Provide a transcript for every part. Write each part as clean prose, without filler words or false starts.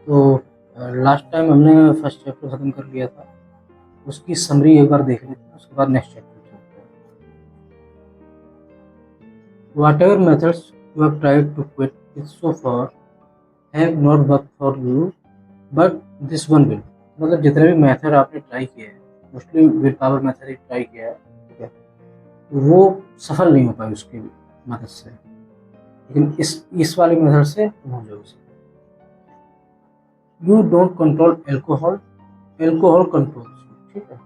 तो last time हमने first chapter ख़त्म कर लिया था, उसकी समरी एक बार देख लेते हैं, उसके बाद नेक्स्ट चैप्टर चलते हैं। Whatever methods you have tried to quit it so far have not worked for you, but this one will। मतलब जितने भी मेथड आपने ट्राई किए हैं, mostly will power method he try किया है, ठीक है, वो सफल नहीं हो पाए उसकी मदद से, लेकिन इस वाले मेथड से तुम हो जाओगे। You don't control alcohol, alcohol controls you, ठीक है।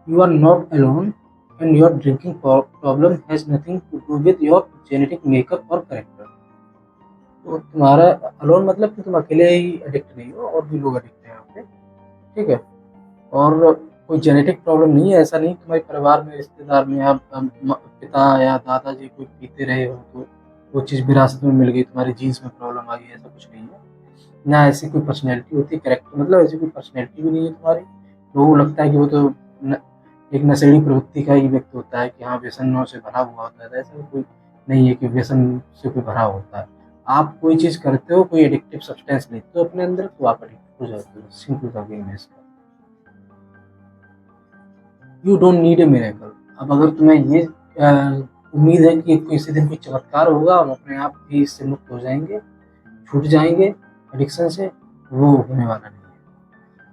You are not alone and your drinking problem has nothing to do with your genetic makeup और कैरेक्टर। तो तुम्हारा अलोन मतलब कि तुम अकेले ही एडिक्ट नहीं हो, और भी लोग एडिक्ट हैं यहाँ पे, ठीक है। और कोई जेनेटिक प्रॉब्लम नहीं है, ऐसा नहीं तुम्हारे परिवार में, रिश्तेदार में, या पिता या दादाजी कोई पीते रहे हो तो वो चीज़ विरासत में मिल गई, तुम्हारी जीन्स में प्रॉब्लम आ गई, ऐसा कुछ नहीं है। ना ऐसी कोई पर्सनैलिटी होती है, कैरेक्टर मतलब ऐसी कोई पर्सनैलिटी भी नहीं है तुम्हारी। लोगों को लगता है कि वो तो एक नशेड़ी प्रवृत्ति का ही व्यक्ति होता है, कि हाँ व्यसनों से भरा हुआ होता है, ऐसा कोई नहीं है कि व्यसन से कोई भरा होता है। आप कोई चीज़ करते हो, कोई एडिक्टिव सब्सटेंस लेते हो अपने अंदर, तो आप एडिक्ट हो जाते हो। सिंपल सा गेम है इसका। You don't need a miracle. अब अगर तुम्हें ये उम्मीद है कि किसी दिन कोई चमत्कार होगा, हम अपने आप भी इससे मुक्त हो जाएंगे, छूट जाएंगे एडिक्शन से, वो होने वाला नहीं है,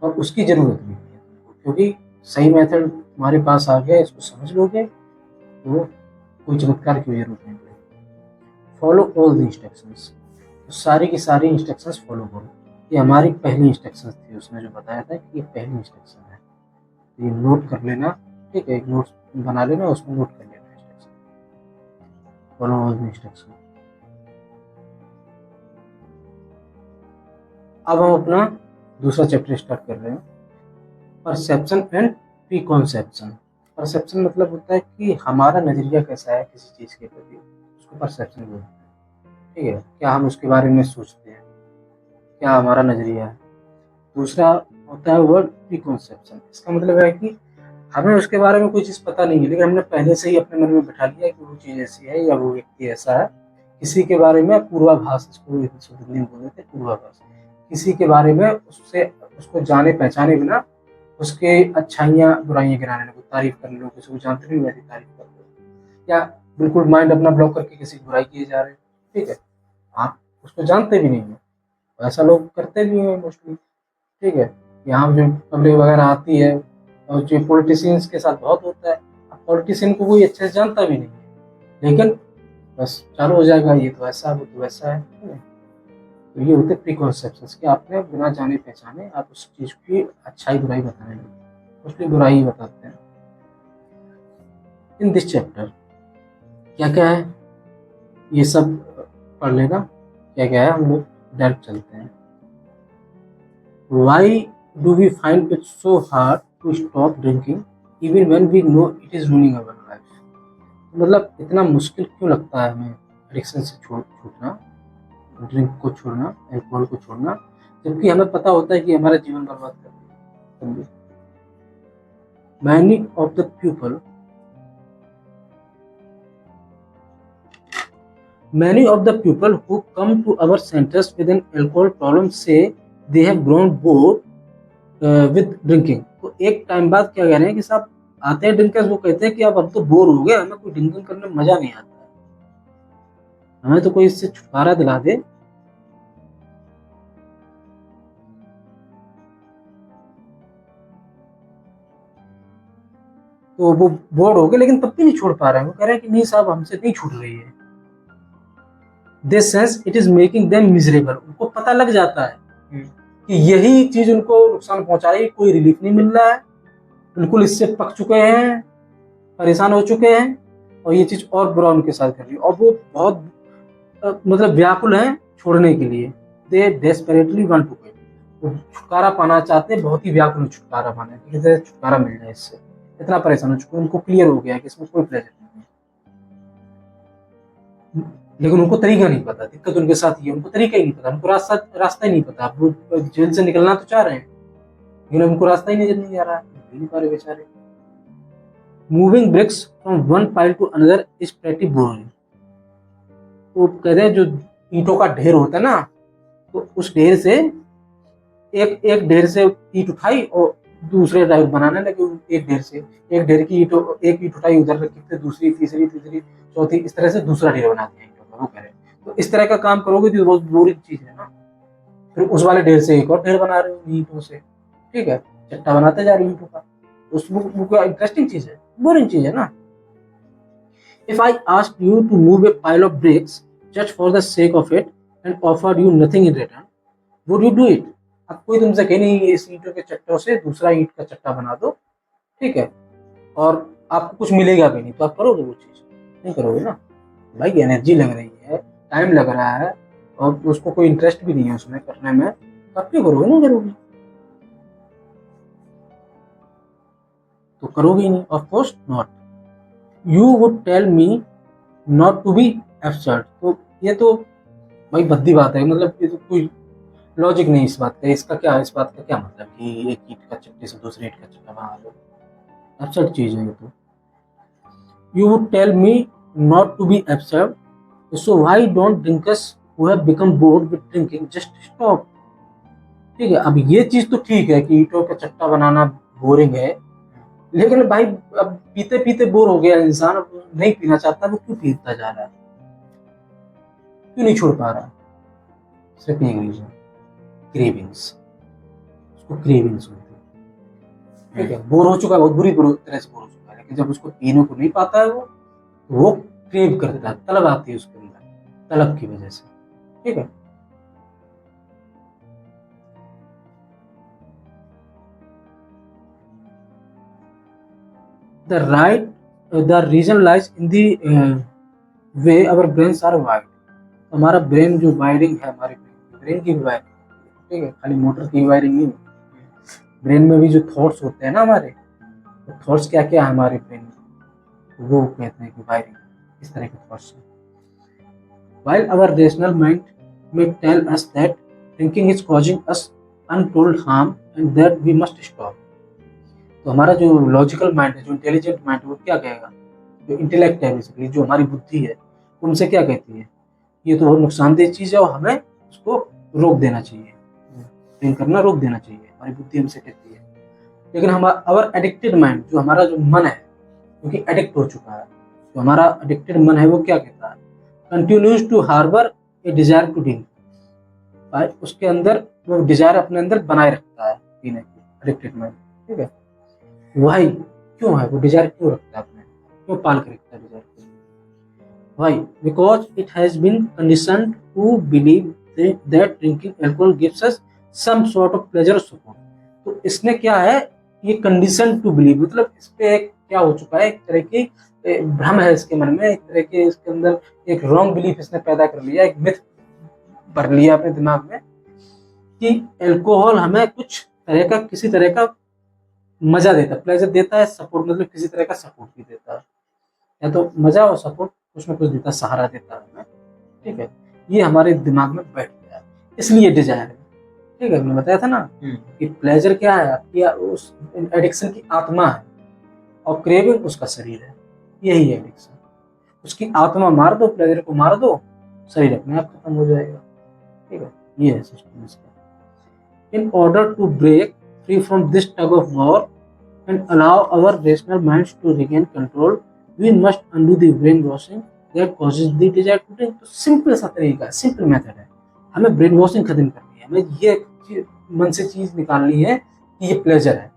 और उसकी ज़रूरत भी नहीं है तुमको, क्योंकि सही मेथड तुम्हारे पास आ गया, इसको समझ लोगे तो कोई चमत्कार की जरूरत नहीं पड़ेगी। फॉलो ऑल द इंस्ट्रक्शंस, तो सारी की सारी इंस्ट्रक्शंस फॉलो करो। ये हमारी पहली इंस्ट्रक्शंस थी, उसने जो बताया था कि ये पहली इंस्ट्रक्शन है, तो ये नोट कर लेना, ठीक है, एक नोट बना लेना, उसमें नोट कर लेना instruction, follow all the instruction. अब हम अपना दूसरा चैप्टर स्टार्ट कर रहे हैं, परसेप्शन एंड प्रीकॉन्सेप्शन। परसेप्शन मतलब होता है कि हमारा नज़रिया कैसा है किसी चीज़ के प्रति, उसको परसेप्शन बोलते हैं, ठीक है, क्या हम उसके बारे में सोचते हैं, क्या हमारा नज़रिया है। दूसरा होता है वर्ड प्रीकॉन्सेप्शन, इसका मतलब है कि हमें उसके बारे में कोई चीज़ पता नहीं है, लेकिन हमने पहले से ही अपने मन में बिठा लिया कि वो चीज़ ऐसी है या वो व्यक्ति ऐसा है। किसी के बारे में पूर्वाभास, इसको हिंदी में बोल देते हैं पूर्वाभास। किसी के बारे में उसको जाने पहचाने बिना उसके अच्छाइयाँ बुराइयाँ गिनाने लगो, तारीफ करने लगो, किसी को जानते नहीं वैसी तारीफ कर दो, या बिल्कुल माइंड अपना ब्लॉक करके किसी की बुराई किए जा रहे हैं, ठीक है, आप उसको जानते भी नहीं है, ऐसा लोग करते भी हैं मोस्टली, ठीक है। यहाँ जो पब्लिक वगैरह आती है, और जो पॉलिटिशियंस के साथ बहुत होता है, अब पॉलिटिशियन को कोई अच्छे से जानता भी नहीं है, लेकिन बस चालू हो जाएगा, ये तो ऐसा है, वो तो वैसा है, ठीक है। तो ये होते प्रीकॉन्सेप्शंस कि आपने बिना जाने पहचाने आप उस चीज़ की अच्छाई बुराई बताने लगे, उसकी बुराई ही बताते हैं। इन दिस चैप्टर क्या क्या है ये सब पढ़ लेना, क्या क्या है, हम लोग डायरेक्ट चलते हैं। Why do we find it so hard to stop drinking even when we know it is ruining our life? मतलब इतना मुश्किल क्यों लगता है हमें एडिक्शन से छूटना, ड्रिंक को छोड़ना, अल्कोहल को छोड़ना, जबकि हमें पता होता है कि हमारा जीवन बर्बाद कर देगा। Many of the people who come to our centers with an alcohol problem say they have grown bored with drinking। तो एक टाइम बाद क्या कह रहे हैं कि साहब आते हैं ड्रिंकर्स, वो कहते हैं कि अब हम तो बोर हो गए, हमें कोई ड्रिंकिंग करने में मजा नहीं आता है, हमें तो कोई इससे छुटकारा दिला दे। तो वो बोर हो गए, लेकिन तब भी नहीं छोड़ पा रहे हैं, वो कह रहे हैं कि नहीं साहब हमसे नहीं छूट रही है। They sense it is making them miserable। उनको पता लग जाता है कि यही चीज उनको नुकसान पहुंचा रही है, कोई रिलीफ नहीं मिल रहा है, बिल्कुल इससे पक चुके हैं, परेशान हो चुके हैं, और ये चीज और बुरा उनके साथ कर रही है, और वो बहुत मतलब व्याकुल हैं छोड़ने के लिए। दे डेस्परेटली वांट टू क्विट, वो छुटकारा पाना चाहते हैं, बहुत ही व्याकुल छुटकारा पाना है, किसी तरह छुटकारा मिल जाए इससे, इतना परेशान हो चुके हैं, उनको क्लियर हो गया है कि इसमें कोई प्लेजर नहीं है, लेकिन उनको तरीका नहीं पता। दिक्कत उनके साथ ये, उनको तरीका ही नहीं पता, उनको रास्ता ही नहीं पता। वो जेल से निकलना तो चाह रहे हैं, लेकिन उनको रास्ता ही नहीं जा रहा है, नहीं पा रहे बेचारे। Moving bricks from one pile to another is pretty boring. तो कहते हैं जो ईंटों का ढेर होता है ना, तो उस ढेर से एक एक ढेर से ईंट उठाई और दूसरे टाइप बनाने लगे। एक ढेर से एक ढेर की एक ईंट उठाई उधर रखी, फिर दूसरी, तीसरी, तीसरी, चौथी, इस तरह से दूसरा ढेर बना दिया ईंटों का। वो कह रहे तो इस तरह का काम करोगे तो बहुत बोरिंग चीज है ना। फिर उस वाले ढेर से एक और ढेर बना रहे हो ईंटों से, ठीक है, चट्टा बनाते जा रहे हो ईंटों का। उस वो इंटरेस्टिंग चीज है, बोरिंग चीज है ना। If I asked you to move a pile of bricks just for the sake of it and offered you nothing in return, would you do it? अब कोई तुमसे कहे नहीं इस ईंटों के चट्टों से दूसरा ईंट का चट्टा बना दो, ठीक है, और आपको कुछ मिलेगा भी नहीं, तो आप करोगे वो चीज? नहीं करोगे ना भाई। एनर्जी लग रही है, टाइम लग रहा है, और उसको कोई इंटरेस्ट भी नहीं है उसमें करने में, तो आप क्यों करोगे? नहीं करोगे, तो करोगे ही नहीं, of course not. You would tell me not to be absurd. तो ये तो भाई भद्दी बात है, मतलब ये तो कोई लॉजिक नहीं इस बात का। इसका क्या, इस बात का क्या मतलब कि एक ईंट का चट्टे से दूसरे ईंट का चट्टा बना लो? एब्सर्ड चीज है ये तो। You would tell me not to be absurd, so why don't drinkers who have become bored with drinking just stop. ठीक है, अब ये चीज तो ठीक है कि ईंटों का चट्टा बनाना बोरिंग है, लेकिन भाई अब पीते पीते बोर हो गया इंसान, अब नहीं पीना चाहता, वो क्यों पीता जा रहा है? क्यों नहीं छोड़ पा रहा है? सिर्फ एक रीजन, क्रेविंग्स। उसको क्रेविंग्स होती है, ठीक है, बोर हो चुका है, बहुत बुरी तरह से बोर हो चुका है, लेकिन जब उसको पीने को नहीं पाता है वो क्रेव करता है, तलब आती है उसके अंदर, तलब की वजह से, ठीक है। The reason lies in the way our brains are wired। हमारा ब्रेन जो वायरिंग है, हमारे ब्रेन की वायरिंग, ठीक है, खाली मोटर की वायरिंग नहीं, ब्रेन में भी जो थॉट्स होते हैं ना हमारे, तो थॉट्स क्या क्या है हमारे ब्रेन में, वो कहते हैं कि वायरिंग, इस तरह के थॉट्स हैं। While our rational mind may tell us that drinking is causing us untold harm and that we must stop, तो हमारा जो लॉजिकल माइंड है, जो इंटेलिजेंट माइंड है, वो क्या कहेगा? जो इंटेलेक्ट है बेसिकली, जो हमारी बुद्धि है, उनसे क्या कहती है? ये तो बहुत नुकसानदेह चीज है और हमें उसको रोक देना चाहिए, ड्रिंक करना रोक देना चाहिए, हमारी बुद्धि हमसे कहती है। लेकिन हमारा अवर एडिक्टेड माइंड, जो हमारा जो मन है, क्योंकि एडिक्ट हो चुका है, जो हमारा एडिक्टेड मन है, वो क्या कहता है? Continues to harbour a desire to drink. उसके अंदर वो डिजायर अपने अंदर बनाए रखता है पीने की, एडिक्टेड माइंड, ठीक है। वाई, क्यों है वो डिजायर, क्यों रखता है अपने, क्यों पाल के रखता है डिजायर को? Why? Because it has been conditioned to believe that drinking alcohol gives us some sort of pleasure और सुकून। तो इसने क्या है, ये कंडीशन टू बिलीव, मतलब इस पे क्या हो चुका है, एक तरह की भ्रम है इसके मन में, एक तरह के इसके अंदर एक रॉन्ग बिलीफ इसने पैदा कर लिया, एक मिथ भर लिया अपने दिमाग में कि अल्कोहल हमें कुछ तरह का, किसी तरह का मजा देता है, प्लेजर देता है, सपोर्ट, मतलब किसी तरह का सपोर्ट भी देता है, या तो मजा और सपोर्ट कुछ ना कुछ देता है, सहारा देता है हमें, ठीक है। ये हमारे दिमाग में बैठ गया है, इसलिए डिजायर है, ठीक है। मैंने बताया था ना कि प्लेजर क्या है, आपकी उस एडिक्शन की आत्मा है, और क्रेविंग उसका शरीर है, यही है एडिक्शन। उसकी आत्मा मार दो, प्लेजर को मार दो, शरीर अपने आप खत्म हो जाएगा, ठीक है। ये है सिस्टम इसका। In order to break free from this tug of war and allow our rational minds to regain control, we must undo the brainwashing that causes the desire to drink। तो सिंपल सा तरीका है, simple method है, हमें brain washing खत्म करनी है, हमें ये मन से चीज निकालनी है कि ये प्लेजर है,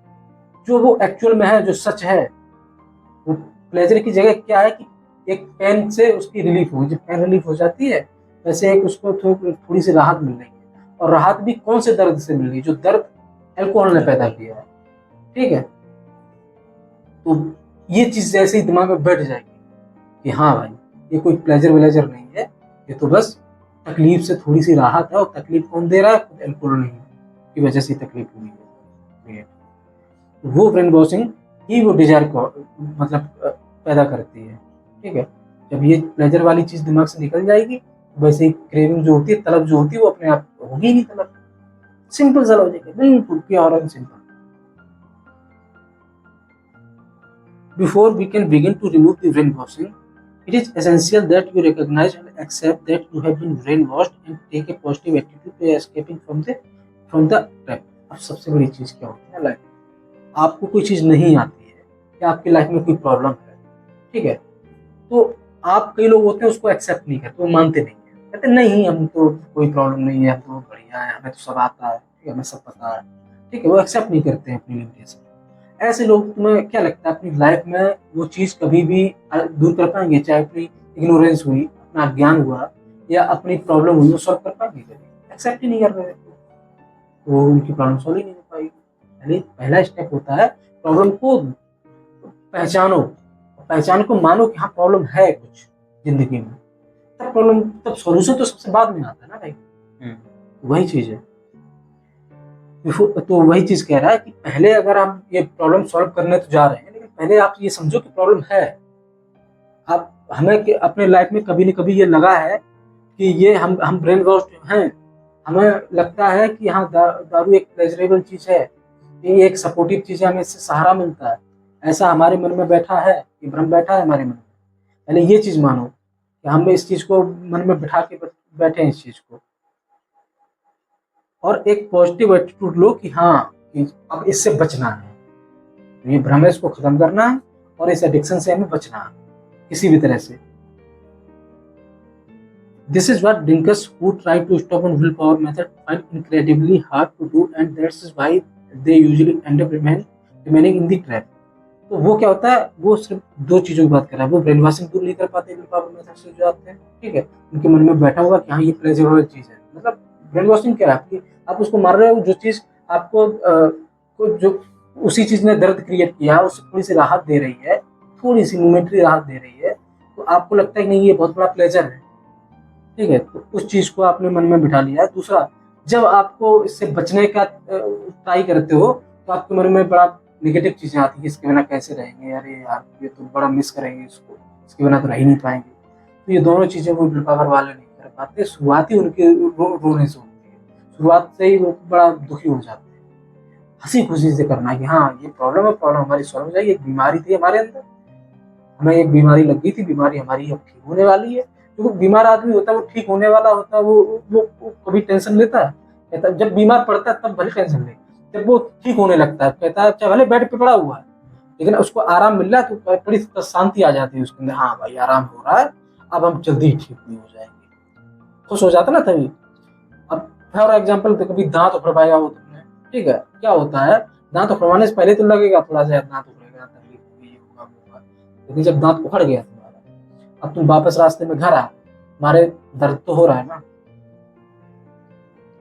जो वो एक्चुअल में है, जो सच है। वो प्लेजर की जगह क्या है कि एक पेन से उसकी रिलीफ हो, जब पेन रिलीफ हो जाती है, वैसे एक उसको थोड़ी सी राहत मिल रही है, और राहत भी कौन से दर्द से मिल रही है? जो दर्द अल्कोहल ने पैदा किया है, ठीक है। तो ये चीज जैसे ही दिमाग में बैठ जाएगी कि हाँ भाई, ये कोई प्लेजर व्लेजर नहीं है, ये तो बस तकलीफ से थोड़ी सी राहत है, और तकलीफ कौन दे रहा है? खुद अल्कोहल नहीं की वजह से तकलीफ हुई है। वो ब्रेन वॉशिंग ही वो डिजायर को मतलब पैदा करती है, ठीक है। जब ये प्लेजर वाली चीज दिमाग से निकल जाएगी, वैसे ही क्रेविंग जो होती है, तलब जो होती है, वो अपने आप होगी ही नहीं तलब। सिंपल सा लॉजिक है, बिल्कुल pure and simple. Before we can begin to remove the brainwashing, It is essential that you recognize and accept that you have been brainwashed and take a positive attitude to escaping from the trap. अब सबसे बड़ी चीज क्या होती है, like आपको कोई चीज नहीं आती है या आपकी लाइफ में कोई प्रॉब्लम है, ठीक है, तो आप, कई लोग होते हैं उसको एक्सेप्ट नहीं करते, वो मानते नहीं है, कहते नहीं हम तो कोई प्रॉब्लम नहीं है, हम तो बढ़िया है, हमें तो सब आता है, ठीक है, हमें सब पता है, ठीक है, वो एक्सेप्ट नहीं करते हैं अपनी लिमिटेशन। ऐसे लोग, तुम्हें क्या लगता है अपनी लाइफ में वो चीज कभी भी दूर कर पाएंगे? चाहे अपनी इग्नोरेंस हुई, अपना ज्ञान हुआ या अपनी प्रॉब्लम हुई, वो सॉल्व कर पाएंगे? कभी एक्सेप्ट ही नहीं कर रहे, तो वो उनकी प्रॉब्लम सॉल्व ही नहीं हो पाएगी। पहले पहला स्टेप होता है प्रॉब्लम को पहचानो, पहचान को मानो कि हाँ प्रॉब्लम है कुछ जिंदगी में, तब प्रॉब्लम, तब सॉल्यूशन तो सबसे बाद में आता है ना भाई। वही चीज है, तो वही चीज कह रहा है कि पहले अगर हम ये प्रॉब्लम सॉल्व करने तो जा रहे हैं, लेकिन पहले आप ये समझो कि प्रॉब्लम है। आप, हमें अपने लाइफ में कभी न कभी ये लगा है कि ये हम ब्रेन वॉश हैं, हमें लगता है कि हाँ दारू एक प्लेजरेबल चीज है, ये एक सपोर्टिव चीज है, हमें इससे सहारा मिलता है, ऐसा हमारे मन में बैठा है, ये भ्रम बैठा है हमारे मन में। पहले ये चीज मानो कि हम इस चीज को मन में बिठा के बैठे हैं इस चीज को, और एक पॉजिटिव एटीट्यूड लो कि हाँ कि अब इससे बचना है, ये भ्रम है, इसको खत्म करना है और इस एडिक्शन से हमें बचना है किसी भी तरह से। This is what drinkers who try to stop on willpower method find incredibly hard to do, and that's why they usually end up remaining in the trap. तो वो क्या होता है, वो सिर्फ दो चीजों की बात कर रहा है, वो ब्रेन वॉशिंग दूर नहीं कर पाते विल पावर मेथड से जो आते हैं, ठीक है, उनके मन में बैठा हुआ कि हाँ ये प्लेजरेबल चीज है। मतलब ब्रेन वॉशिंग क्या है आपकी, आप उसको मार रहे हो, जो चीज आपको जो उसी चीज ने दर्द क्रिएट किया, उससे थोड़ी सी राहत दे रही है, थोड़ी सी मोमेंटरी राहत दे रही है, तो आपको लगता है कि नहीं ये बहुत बड़ा प्लेजर है, ठीक है, तो उस चीज को आपने मन में बिठा लिया है। दूसरा, जब आपको इससे बचने का ट्राई करते हो तो आपके मन में बड़ा नेगेटिव चीजें आती है, इसके बिना कैसे रहेंगे, अरे यार ये तो बड़ा मिस करेंगे इसको, इसके बिना तो रह ही नहीं पाएंगे। तो ये दोनों चीजें वो विल पावर वाले नहीं कर पाते, शुरुआत ही उनके रोने से होती है, शुरुआत से ही वो बड़ा दुखी हो जाते हैं। हंसी खुशी से करना कि हाँ ये प्रॉब्लम है, प्रॉब्लम हमारी सॉल्व हो जाएगी, एक बीमारी थी हमारे अंदर, हमें एक बीमारी लग गई थी, बीमारी हमारी अब ठीक होने वाली है। जो बीमार आदमी होता है वो ठीक होने वाला होता है, वो कभी टेंशन लेता है? कहता है जब बीमार पड़ता है तब भले टेंशन ले, जब वो ठीक होने लगता है कहता है चाहे भले बेड पे पड़ा हुआ है, लेकिन उसको आराम मिल रहा है तो बड़ी शांति आ जाती है उसके अंदर, हाँ भाई आराम हो रहा है, अब हम जल्दी ठीक नहीं हो जाएंगे, खुश हो जाता ना तभी। अब फॉर एग्जाम्पल कभी दांत उखड़ पाएगा वो तुमने, ठीक है, क्या होता है दांत उखड़वाने से पहले तो लगेगा थोड़ा सा दांत उखड़ेगा, तकलीफ होगी, ये होगा वो होगा, लेकिन जब दांत उखड़ गया तुम्हारा, अब तुम वापस रास्ते में घर आ, तुम्हारे दर्द तो हो रहा है ना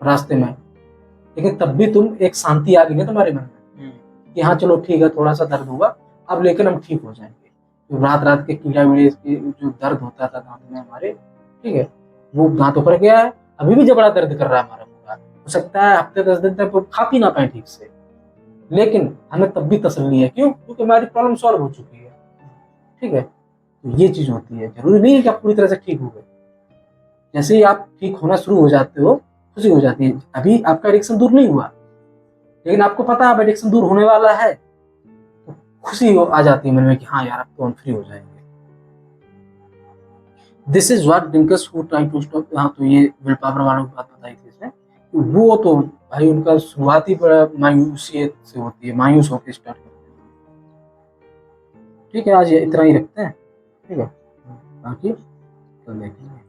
रास्ते में, लेकिन तब भी तुम एक शांति आ गई ना तुम्हारे मन में कि हाँ चलो ठीक है थोड़ा सा दर्द हुआ अब, लेकिन हम ठीक हो जाएंगे। तो रात रात के कीड़ा वीड़े जो दर्द होता था दांत में हमारे, ठीक है, वो दांत उखड़ गया है, अभी भी जब बड़ा दर्द कर रहा है हमारा पूरा, हो सकता है हफ्ते 10 दिन तक खा पी ना पाए ठीक से, लेकिन हमें तब भी तसल्ली है, क्यों? क्योंकि हमारी प्रॉब्लम सॉल्व हो चुकी है, ठीक है। तो ये चीज होती है, जरूरी नहीं है कि आप पूरी तरह से ठीक हो गए, जैसे ही आप ठीक होना शुरू हो जाते हो खुशी हो जाती है। अभी आपका एडिक्शन दूर नहीं हुआ, लेकिन आपको पता है अब एडिक्शन दूर होने वाला है, तो खुशी आ जाती है मन में कि हाँ यार अब तो हम फ्री हो जाएंगे। This is what drinkers who try to stop. हाँ तो ये विल पावर वालों की बात बताई थी इसमें, वो तो भाई उनका शुरुआत ही बड़ा मायूसी से होती है, मायूस होकर स्टार्ट करते हैं। ठीक है, आज इतना ही रखते हैं, ठीक है, बाकी कल देखेंगे।